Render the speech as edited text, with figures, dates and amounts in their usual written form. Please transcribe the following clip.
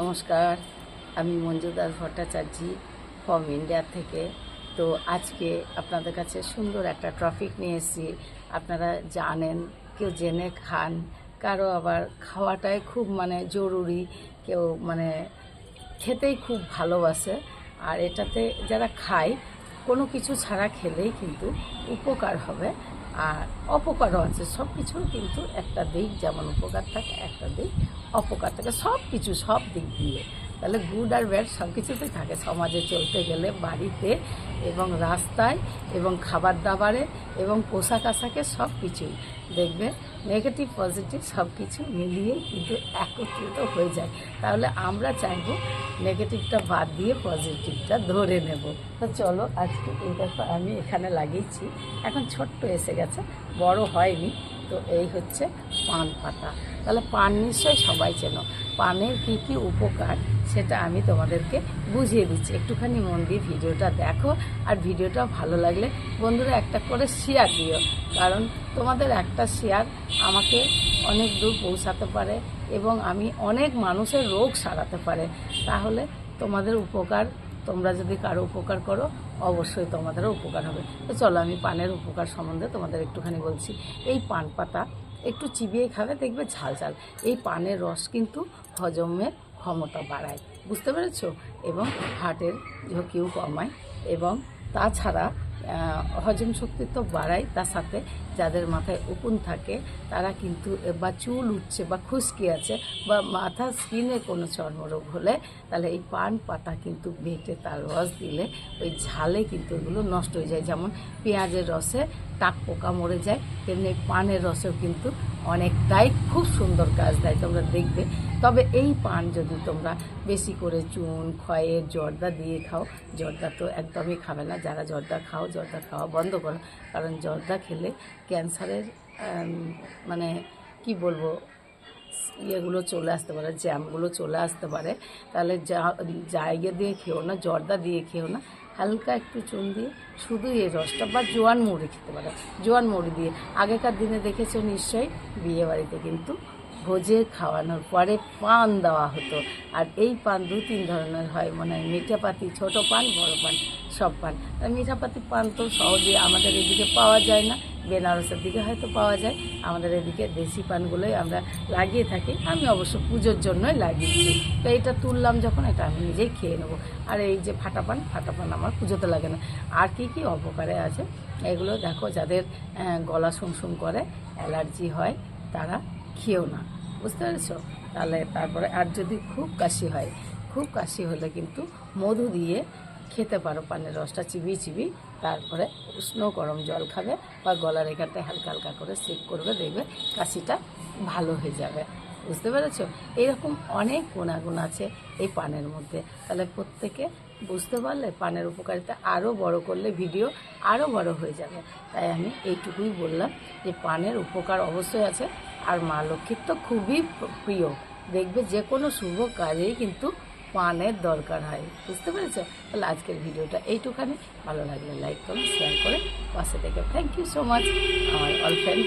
নমস্কার, আমি Manju Das Bhattacharya from India থেকে। তো আজকে আপনাদের কাছে সুন্দর একটা টপিক নিয়ে এসেছি। আপনারা জানেন, কেউ জেনে খান, কারো আবার খাওয়াটাই খুব জরুরি, কেউ খেতেই খুব ভালোবাসে। আর এটাতে যারা খায়, কোনো কিছু ছাড়া খেলেই কিন্তু উপকার হবে, আর অপকারও আছে। সব কিছুর কিন্তু একটা দিক যেমন উপকার থাকে, একটা দিক অপকার থাকে, সব কিছু সব দিক দিয়ে। তাহলে গুড আর ব্যাড সব কিছুতেই থাকে, সমাজে চলতে গেলে, বাড়িতে এবং রাস্তায় এবং খাবার দাবারে এবং পোশাক আশাকে সব কিছুই দেখবে নেগেটিভ পজিটিভ সব কিছু মিলিয়ে কিন্তু একত্রিত হয়ে যায়। তাহলে আমরা চাইব নেগেটিভটা বাদ দিয়ে পজিটিভটা ধরে নেব। তো চলো, আজকে এই দেখো আমি এখানে লাগিয়েছি, এখন ছোট্ট এসে গেছে, বড় হয়নি। তো এই হচ্ছে পান পাতা। তাহলে পান নিশ্চয়ই সবাই চেনো। পানের কী কী উপকার সেটা আমি তোমাদেরকে বুঝিয়ে দিচ্ছি, একটুখানি মন দিয়ে ভিডিওটা দেখো। আর ভিডিওটা ভালো লাগলে বন্ধুরা একটা করে শেয়ার দিও, কারণ তোমাদের একটা শেয়ার আমাকে অনেক দূর পৌঁছাতে পারে এবং আমি অনেক মানুষের রোগ সারাতে পারে। তাহলে তোমাদের উপকার, তোমরা যদি কারো উপকার করো, অবশ্যই তোমাদেরও উপকার হবে। তো চলো, আমি পানের উপকার সম্বন্ধে তোমাদের একটুখানি বলছি। এই পান পাতা একটু চিবিয়ে খাবে, দেখবে ঝাল ঝাল। এই পানের রস কিন্তু হজমের ক্ষমতা বাড়ায়, বুঝতে পেরেছো, এবং হার্টের ঝুঁকিও কমায়। এবং তাছাড়া হজম শক্তি তো বাড়ায়, তার সাথে যাদের মাথায় উকুন থাকে তারা কিন্তু, বা চুল উঠছে বা খুশকি আছে বা মাথার স্কিনে কোনো চর্মরোগ হলে, তাহলে এই পান পাতা কিন্তু বেটে তার রস দিলে ওই ঝালে কিন্তু এগুলো নষ্ট হয়ে যায়। যেমন পেঁয়াজের রসে টাক পোকা মরে যায়, তেমনি পানের রসেও কিন্তু অনেকটাই খুব সুন্দর কাজ দেয়, তোমরা দেখবে। তবে এই পান যদি তোমরা বেশি করে চুন, খয়ের, জর্দা দিয়ে খাও, জর্দা তো একদমই খাবে না। যারা জর্দা খাও, জর্দা খাওয়া বন্ধ করো, কারণ জর্দা খেলে ক্যান্সারের কি বলবো, ইয়েগুলো চলে আসতে পারে, জ্যামগুলো চলে আসতে পারে। তাহলে জায়গা দিয়ে খেও না, জর্দা দিয়ে খেও না, হালকা একটু চুন দিয়ে শুধু এই রসটা, বা জোয়ান মুড়ি খেতে পারো, জোয়ান মুড়ি দিয়ে। আগেকার দিনে দেখেছো নিশ্চয়ই, বিয়েবাড়িতে কিন্তু ভোজে খাওয়ানোর পরে পান দেওয়া হতো। আর এই পান দু তিন ধরনের হয়, মিঠা পাতি, ছোটো পান, বড় পান, সব পান। আর মিঠা পাতি পান তো সহজে আমাদের এদিকে পাওয়া যায় না, বেনারসের দিকে হয়তো পাওয়া যায়। আমাদের এদিকে দেশি পানগুলোই আমরা লাগিয়ে থাকি। আমি অবশ্য পুজোর জন্যই লাগিয়েছি। তো এটা তুললাম যখন, এটা আমি নিজেই খেয়ে নেবো। আর এই যে ফাটা পান আমার পুজোতে লাগে না। আর কি কি অপকারে আছে এগুলো দেখো, যাদের গলা শুমশুম করে, অ্যালার্জি হয়, তারা খেও না, বুঝতে পেরেছো। তাহলে তারপরে আর যদি খুব কাশি হয়, খুব কাশি হলে কিন্তু মধু দিয়ে খেতে পারো, পানের রসটা চিবিয়ে চিবিয়ে, তারপরে উষ্ণ গরম জল খাবে বা গলার এখানটায় হালকা হালকা করে সেক করবে, দেখবে কাশিটা ভালো হয়ে যাবে, বুঝতে পেরেছো। এইরকম অনেক গুণাগুণ আছে এই পানের মধ্যে। তাহলে প্রত্যেকে বুঝতে পারলে পানের উপকারিতা আরও বড় করলে ভিডিও আরও বড় হয়ে যাবে। তাই আমি এইটুকুই বললাম যে পানের উপকার অবশ্যই আছে। আর মা লক্ষ্মীর তো খুবই প্রিয়, দেখবে যে কোনো শুভ কাজেই কিন্তু পানের দরকার হয়, বুঝতে পেরেছো। তাহলে আজকের ভিডিওটা এইটুখানি। ভালো লাগলে লাইক করুন, শেয়ার করে পাশে থেকে। থ্যাংক ইউ সো মাচ আমার অল ফ্রেন্ড।